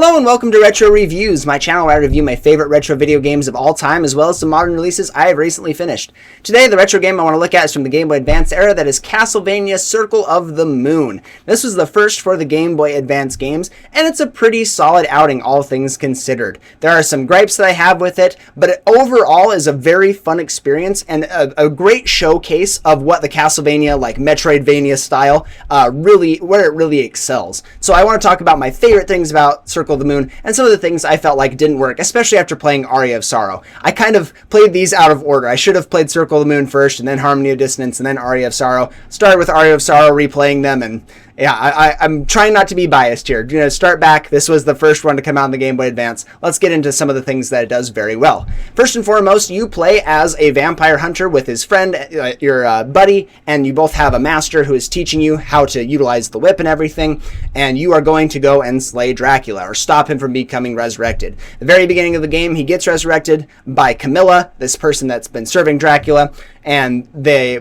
Hello and welcome to Retro Reviews, my channel where I review my favorite retro video games of all time, as well as some modern releases I have recently finished. Today, the retro game I want to look at is from the Game Boy Advance era, that is Castlevania Circle of the Moon. This was the first for the Game Boy Advance games, and it's a pretty solid outing, all things considered. There are some gripes that I have with it, but it overall is a very fun experience, and a great showcase of what the Castlevania, like Metroidvania style, where it really excels. So I want to talk about my favorite things about Circle of the Moon, and some of the things I felt like didn't work, especially after playing Aria of Sorrow. I kind of played these out of order. I should have played Circle of the Moon first, and then Harmony of Dissonance, and then Aria of Sorrow. Started with Aria of Sorrow, replaying them, and yeah, I'm trying not to be biased here. You know, start back. This was the first one to come out in the Game Boy Advance. Let's get into some of the things that it does very well. First and foremost, you play as a vampire hunter with his friend, your buddy, and you both have a master who is teaching you how to utilize the whip and everything, and you are going to go and slay Dracula, or stop him from becoming resurrected. The very beginning of the game, he gets resurrected by Camilla, this person that's been serving Dracula, and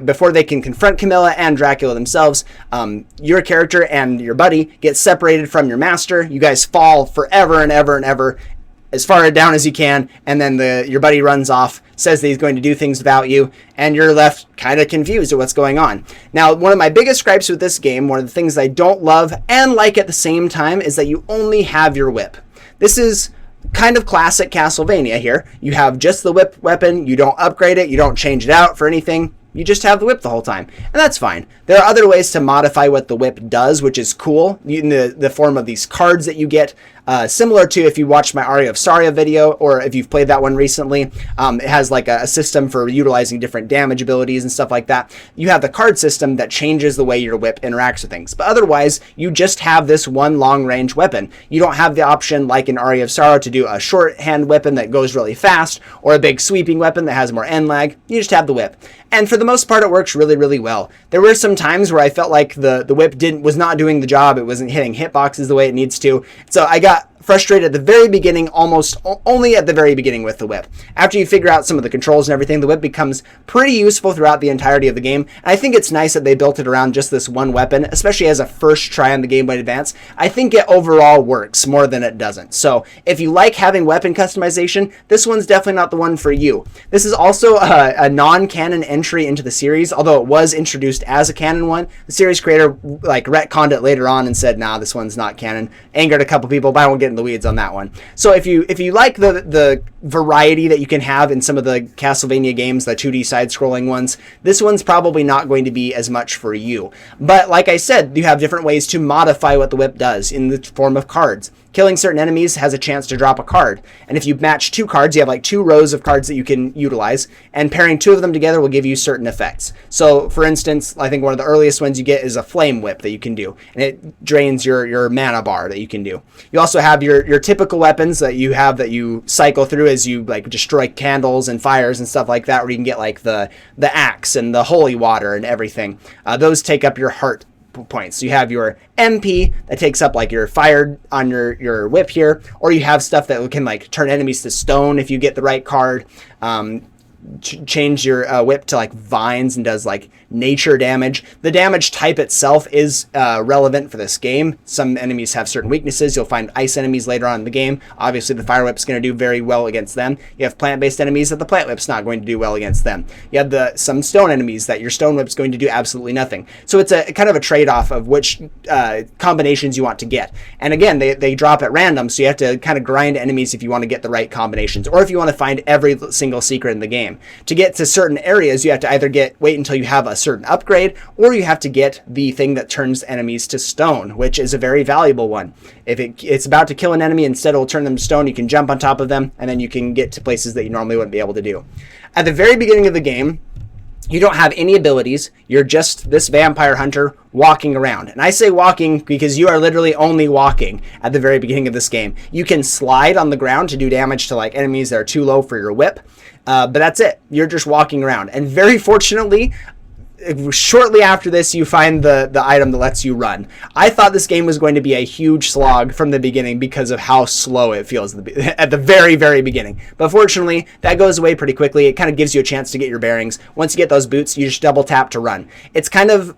before they can confront Camilla and Dracula themselves, your character and your buddy get separated from your master. You guys fall forever and ever and ever, as far down as you can, and then your buddy runs off, says that he's going to do things without you, and you're left kind of confused at what's going on. Now, one of my biggest gripes with this game, one of the things I don't love and like at the same time, is that you only have your whip. This is kind of classic Castlevania here. You have just the whip weapon, you don't upgrade it, you don't change it out for anything. You just have the whip the whole time, and that's fine. There are other ways to modify what the whip does, which is cool, in the form of these cards that you get, similar to if you watched my Aria of Sorrow video, or if you've played that one recently. It has like a system for utilizing different damage abilities and stuff like that. You have the card system that changes the way your whip interacts with things, but otherwise, you just have this one long-range weapon. You don't have the option, like in Aria of Sorrow, to do a shorthand weapon that goes really fast, or a big sweeping weapon that has more end lag. You just have the whip. And for the most part, it works really, really well. There were some times where I felt like the whip was not doing the job. It wasn't hitting hitboxes the way it needs to. So I got frustrated at the very beginning, almost only at the very beginning with the whip. After you figure out some of the controls and everything, the whip becomes pretty useful throughout the entirety of the game. And I think it's nice that they built it around just this one weapon, especially as a first try on the Game Boy Advance. I think it overall works more than it doesn't. So if you like having weapon customization, this one's definitely not the one for you. This is also a non-canon entry into the series, although it was introduced as a canon one. The series creator retconned it later on and said, nah, this one's not canon. Angered a couple people, but I won't get into the weeds on that one. So if you like the variety that you can have in some of the Castlevania games, the 2D side-scrolling ones, this one's probably not going to be as much for you. But like I said, you have different ways to modify what the whip does in the form of cards. Killing certain enemies has a chance to drop a card. And if you match two cards, you have like two rows of cards that you can utilize, and pairing two of them together will give you certain effects. So for instance, I think one of the earliest ones you get is a flame whip that you can do, and it drains your mana bar that you can do. You also have your typical weapons that you have that you cycle through as you like destroy candles and fires and stuff like that, where you can get like the axe and the holy water and everything. Those take up your heart points. So you have your MP that takes up like your fire on your whip here, or you have stuff that can like turn enemies to stone if you get the right card. Change your whip to like vines and does like nature damage. The damage type itself is relevant for this game. Some enemies have certain weaknesses. You'll find ice enemies later on in the game. Obviously the fire whip's going to do very well against them. You have plant-based enemies that the plant whip's not going to do well against them. You have some stone enemies that your stone whip's going to do absolutely nothing. So it's a kind of a trade-off of which combinations you want to get. And again, they drop at random, so you have to kind of grind enemies if you want to get the right combinations, or if you want to find every single secret in the game. To get to certain areas, you have to either wait until you have a certain upgrade, or you have to get the thing that turns enemies to stone, which is a very valuable one. If it's about to kill an enemy, instead it will turn them to stone, you can jump on top of them, and then you can get to places that you normally wouldn't be able to do. At the very beginning of the game, you don't have any abilities. You're just this vampire hunter walking around. And I say walking because you are literally only walking at the very beginning of this game. You can slide on the ground to do damage to like enemies that are too low for your whip. But that's it. You're just walking around. And very fortunately, shortly after this, you find the item that lets you run. I thought this game was going to be a huge slog from the beginning because of how slow it feels at the very, very beginning. But fortunately, that goes away pretty quickly. It kind of gives you a chance to get your bearings. Once you get those boots, you just double tap to run. It's kind of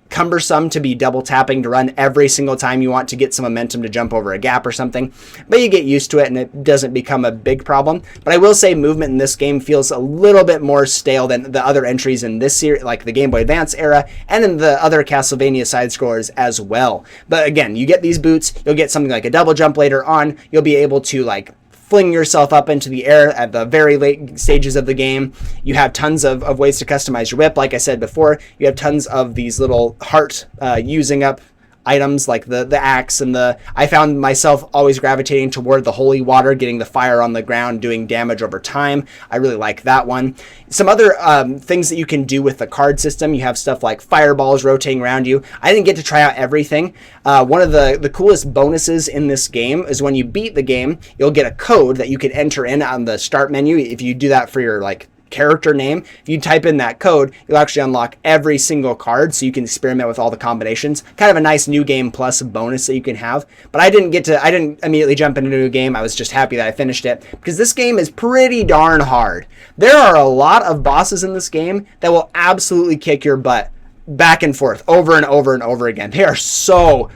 cumbersome to be double tapping to run every single time you want to get some momentum to jump over a gap or something, but you get used to it and it doesn't become a big problem. But I will say movement in this game feels a little bit more stale than the other entries in this series, like the Game Boy Advance era, and in the other Castlevania side-scrollers as well. But again, you get these boots, you'll get something like a double jump later on, you'll be able to like fling yourself up into the air at the very late stages of the game. You have tons of ways to customize your whip. Like I said before, you have tons of these little heart using up items like the axe and I found myself always gravitating toward the holy water, getting the fire on the ground, doing damage over time. I really like that one. Some other things that you can do with the card system, you have stuff like fireballs rotating around you. I didn't get to try out everything. One of the coolest bonuses in this game is when you beat the game, you'll get a code that you can enter in on the start menu. If you do that for your like character name, if you type in that code, you'll actually unlock every single card, so you can experiment with all the combinations. Kind of a nice new game plus bonus that you can have. But I didn't immediately jump into a new game. I was just happy that I finished it, because this game is pretty darn hard. There are a lot of bosses in this game that will absolutely kick your butt back and forth over and over and over again. They are so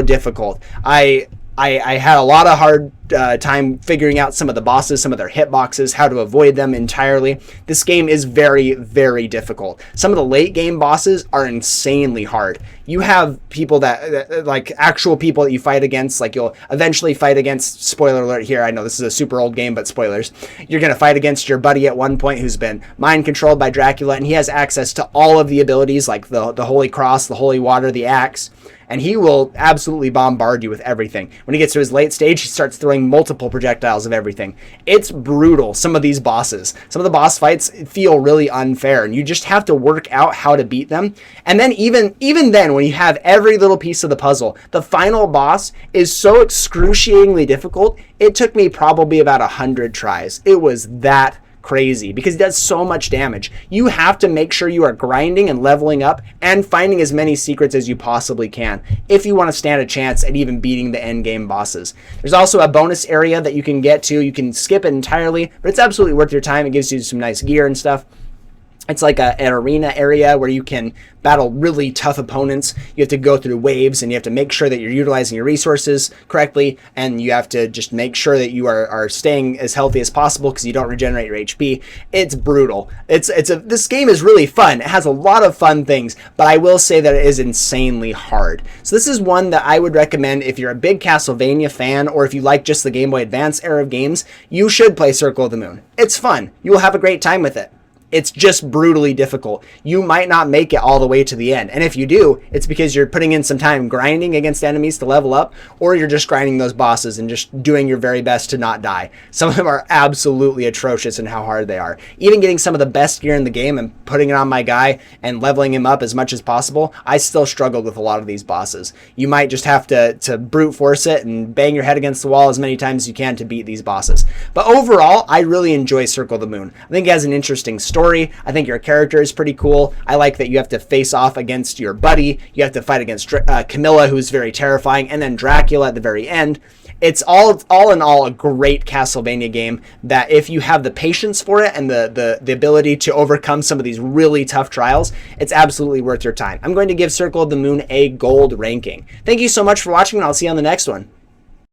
difficult. I had a lot of hard time figuring out some of the bosses, some of their hitboxes, how to avoid them entirely. This game is very difficult. Some of the late game bosses are insanely hard. You have people that like actual people that you fight against, like you'll eventually fight against, spoiler alert here, I know this is a super old game, but spoilers. You're going to fight against your buddy at one point who's been mind controlled by Dracula, and he has access to all of the abilities like the Holy Cross, the Holy Water, the Axe, and he will absolutely bombard you with everything. When he gets to his late stage, he starts throwing multiple projectiles of everything. It's brutal, some of these bosses. Some of the boss fights feel really unfair, and you just have to work out how to beat them. And then even then, when you have every little piece of the puzzle, the final boss is so excruciatingly difficult, it took me probably about 100 tries. It was that crazy because he does so much damage. You have to make sure you are grinding and leveling up and finding as many secrets as you possibly can if you want to stand a chance at even beating the end game bosses. There's also a bonus area that you can get to. You can skip it entirely, but it's absolutely worth your time. It gives you some nice gear and stuff. It's like an arena area where you can battle really tough opponents. You have to go through waves, and you have to make sure that you're utilizing your resources correctly, and you have to just make sure that you are staying as healthy as possible because you don't regenerate your HP. It's brutal. This game is really fun. It has a lot of fun things, but I will say that it is insanely hard. So this is one that I would recommend if you're a big Castlevania fan, or if you like just the Game Boy Advance era of games. You should play Circle of the Moon. It's fun. You will have a great time with it. It's just brutally difficult. You might not make it all the way to the end. And if you do, it's because you're putting in some time grinding against enemies to level up, or you're just grinding those bosses and just doing your very best to not die. Some of them are absolutely atrocious in how hard they are. Even getting some of the best gear in the game and putting it on my guy and leveling him up as much as possible, I still struggled with a lot of these bosses. You might just have to brute force it and bang your head against the wall as many times as you can to beat these bosses. But overall, I really enjoy Circle of the Moon. I think it has an interesting story. I think your character is pretty cool. I like that you have to face off against your buddy. You have to fight against Camilla, who's very terrifying, and then Dracula at the very end. It's all in all a great Castlevania game that if you have the patience for it and the ability to overcome some of these really tough trials, it's absolutely worth your time. I'm going to give Circle of the Moon a gold ranking. Thank you so much for watching, and I'll see you on the next one.